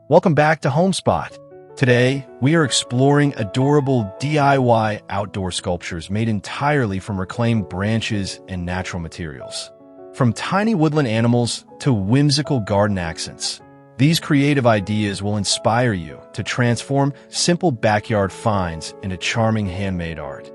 Welcome back to Homespot. Today, we are exploring adorable DIY outdoor sculptures made entirely from reclaimed branches and natural materials. From tiny woodland animals to whimsical garden accents, these creative ideas will inspire you to transform simple backyard finds into charming handmade art.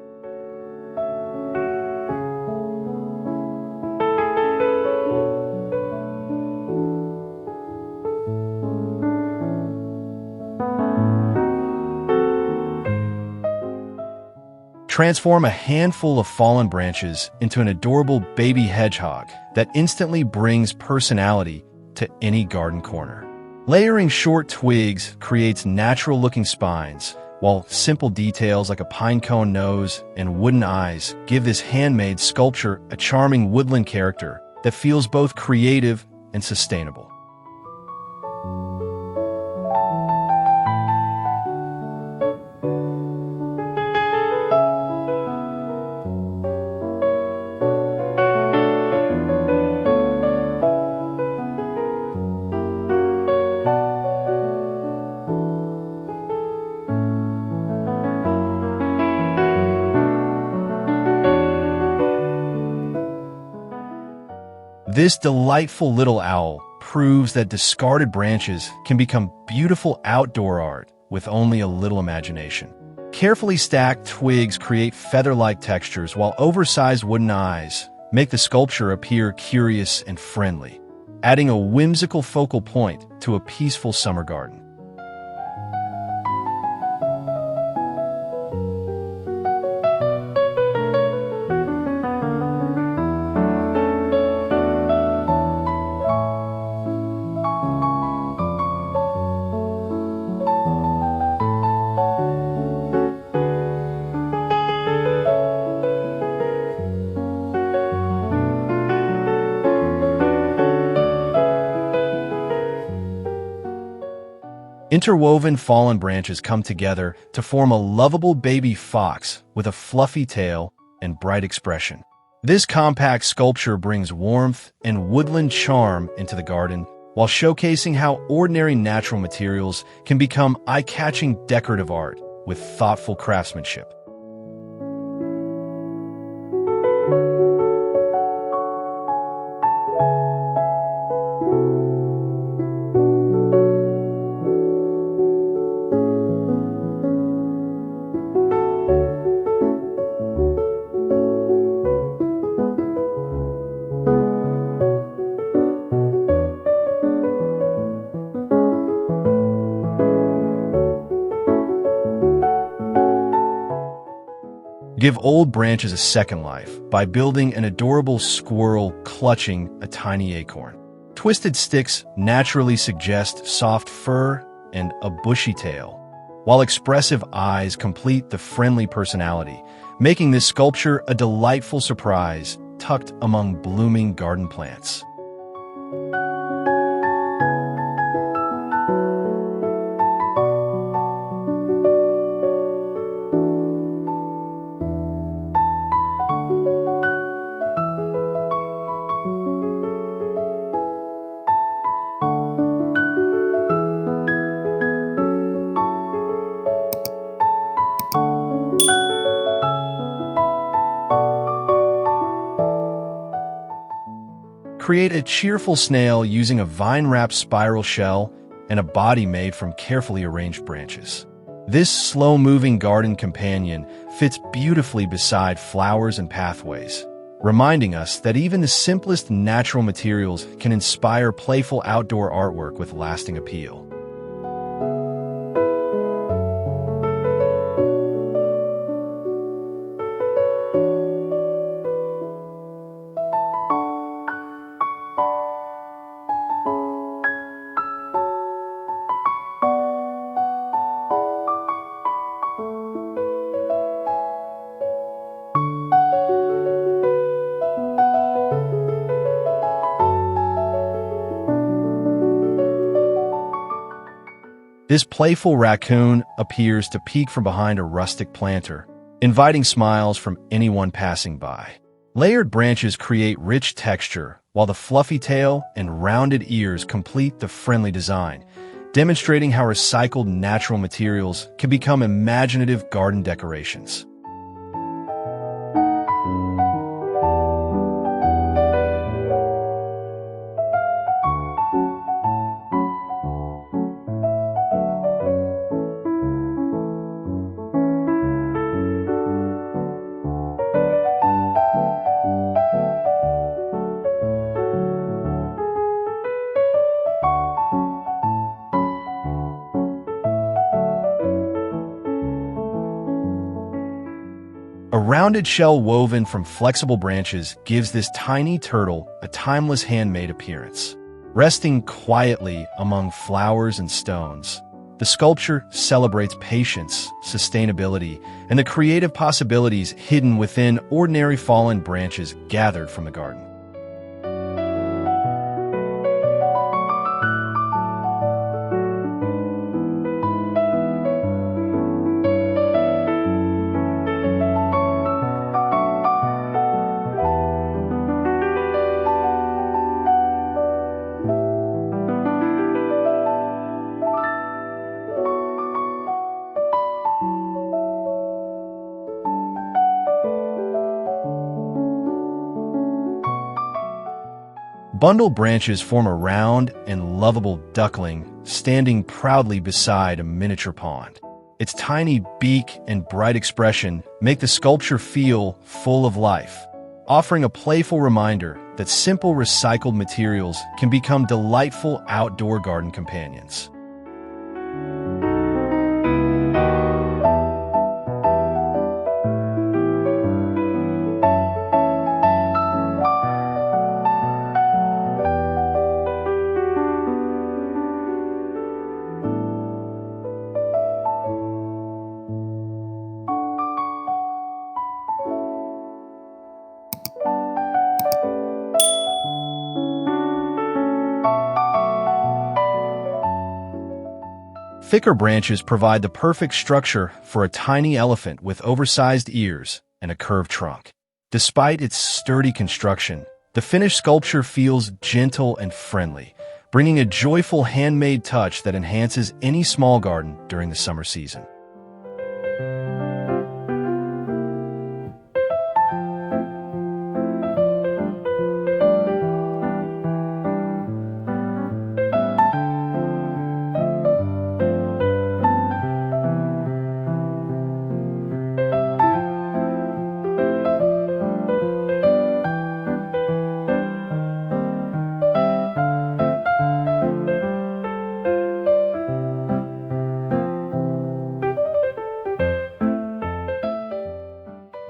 Transform a handful of fallen branches into an adorable baby hedgehog that instantly brings personality to any garden corner. Layering short twigs creates natural-looking spines, while simple details like a pine cone nose and wooden eyes give this handmade sculpture a charming woodland character that feels both creative and sustainable. This delightful little owl proves that discarded branches can become beautiful outdoor art with only a little imagination. Carefully stacked twigs create feather-like textures, while oversized wooden eyes make the sculpture appear curious and friendly, adding a whimsical focal point to a peaceful summer garden. Interwoven fallen branches come together to form a lovable baby fox with a fluffy tail and bright expression. This compact sculpture brings warmth and woodland charm into the garden, while showcasing how ordinary natural materials can become eye-catching decorative art with thoughtful craftsmanship. Give old branches a second life by building an adorable squirrel clutching a tiny acorn. Twisted sticks naturally suggest soft fur and a bushy tail, while expressive eyes complete the friendly personality, making this sculpture a delightful surprise tucked among blooming garden plants. Create a cheerful snail using a vine-wrapped spiral shell and a body made from carefully arranged branches. This slow-moving garden companion fits beautifully beside flowers and pathways, reminding us that even the simplest natural materials can inspire playful outdoor artwork with lasting appeal. This playful raccoon appears to peek from behind a rustic planter, inviting smiles from anyone passing by. Layered branches create rich texture, while the fluffy tail and rounded ears complete the friendly design, demonstrating how recycled natural materials can become imaginative garden decorations. A rounded shell woven from flexible branches gives this tiny turtle a timeless handmade appearance. Resting quietly among flowers and stones, the sculpture celebrates patience, sustainability, and the creative possibilities hidden within ordinary fallen branches gathered from the garden. Bundle branches form a round and lovable duckling standing proudly beside a miniature pond. Its tiny beak and bright expression make the sculpture feel full of life, offering a playful reminder that simple recycled materials can become delightful outdoor garden companions. Thicker branches provide the perfect structure for a tiny elephant with oversized ears and a curved trunk. Despite its sturdy construction, the finished sculpture feels gentle and friendly, bringing a joyful handmade touch that enhances any small garden during the summer season.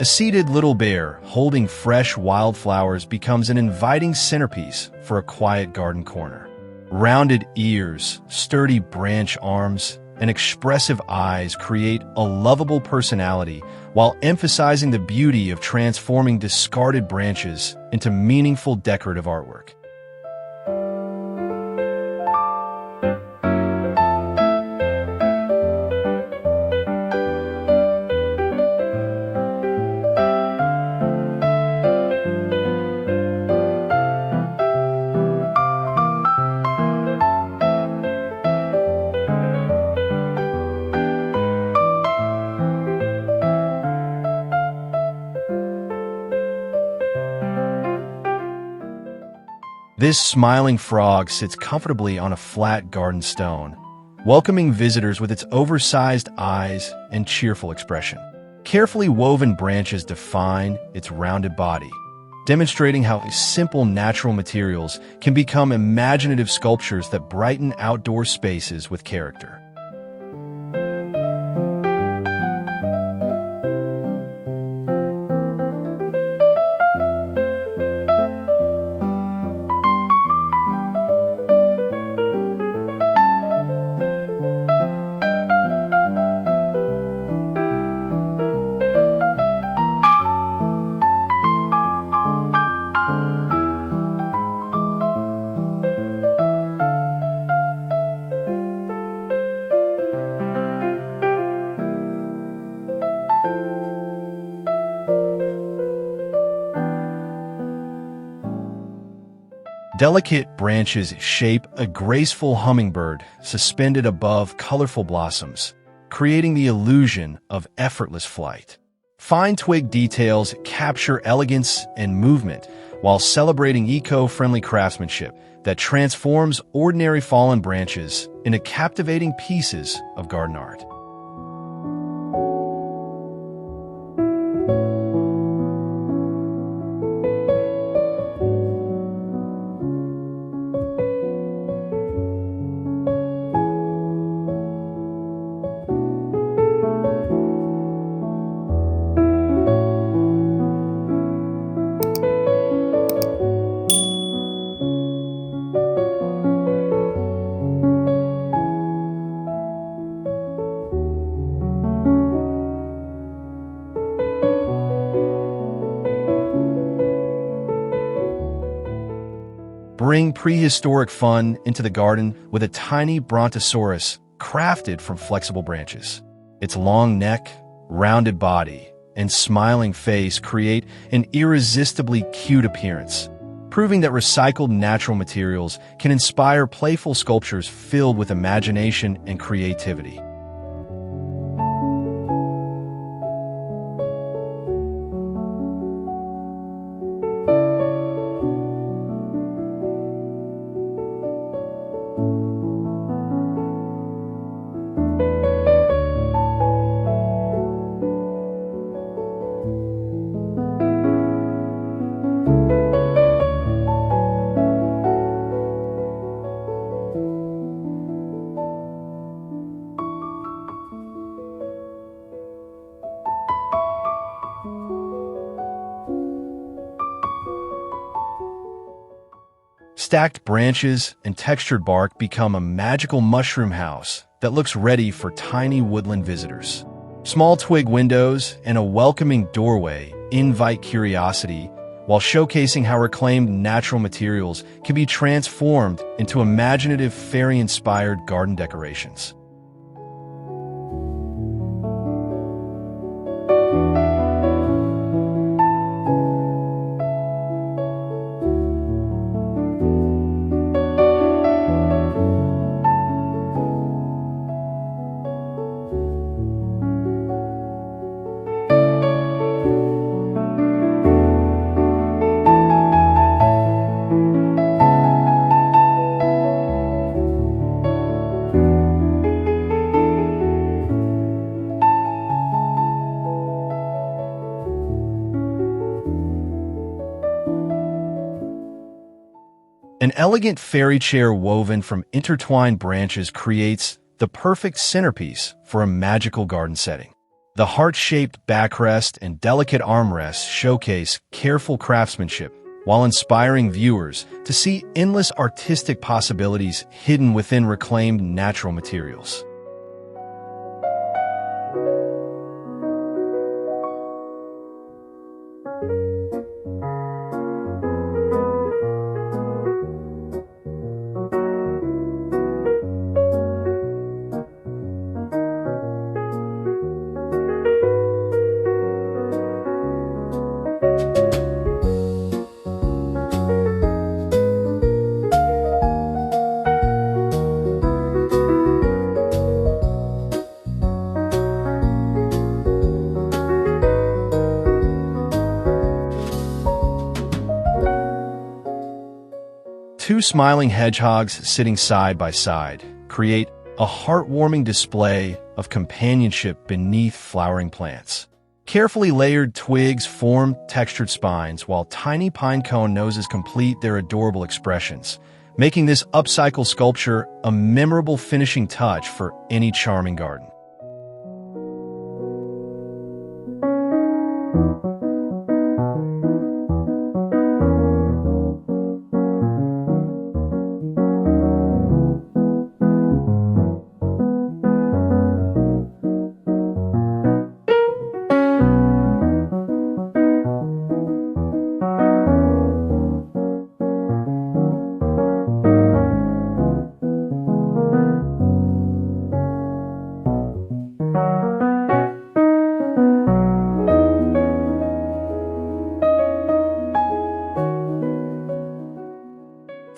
A seated little bear holding fresh wildflowers becomes an inviting centerpiece for a quiet garden corner. Rounded ears, sturdy branch arms, and expressive eyes create a lovable personality while emphasizing the beauty of transforming discarded branches into meaningful decorative artwork. This smiling frog sits comfortably on a flat garden stone, welcoming visitors with its oversized eyes and cheerful expression. Carefully woven branches define its rounded body, demonstrating how simple natural materials can become imaginative sculptures that brighten outdoor spaces with character. Delicate branches shape a graceful hummingbird suspended above colorful blossoms, creating the illusion of effortless flight. Fine twig details capture elegance and movement while celebrating eco-friendly craftsmanship that transforms ordinary fallen branches into captivating pieces of garden art. Bring prehistoric fun into the garden with a tiny brontosaurus crafted from flexible branches. Its long neck, rounded body, and smiling face create an irresistibly cute appearance, proving that recycled natural materials can inspire playful sculptures filled with imagination and creativity. Stacked branches and textured bark become a magical mushroom house that looks ready for tiny woodland visitors. Small twig windows and a welcoming doorway invite curiosity while showcasing how reclaimed natural materials can be transformed into imaginative fairy-inspired garden decorations. An elegant fairy chair woven from intertwined branches creates the perfect centerpiece for a magical garden setting. The heart-shaped backrest and delicate armrests showcase careful craftsmanship while inspiring viewers to see endless artistic possibilities hidden within reclaimed natural materials. Two smiling hedgehogs sitting side by side create a heartwarming display of companionship beneath flowering plants. Carefully layered twigs form textured spines, while tiny pine cone noses complete their adorable expressions, making this upcycled sculpture a memorable finishing touch for any charming garden.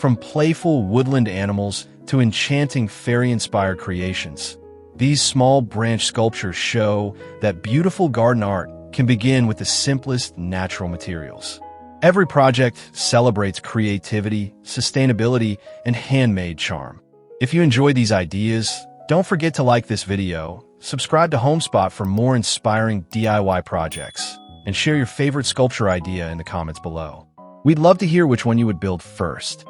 From playful woodland animals to enchanting fairy-inspired creations, these small branch sculptures show that beautiful garden art can begin with the simplest natural materials. Every project celebrates creativity, sustainability, and handmade charm. If you enjoyed these ideas, don't forget to like this video, subscribe to Homespot for more inspiring DIY projects, and share your favorite sculpture idea in the comments below. We'd love to hear which one you would build first.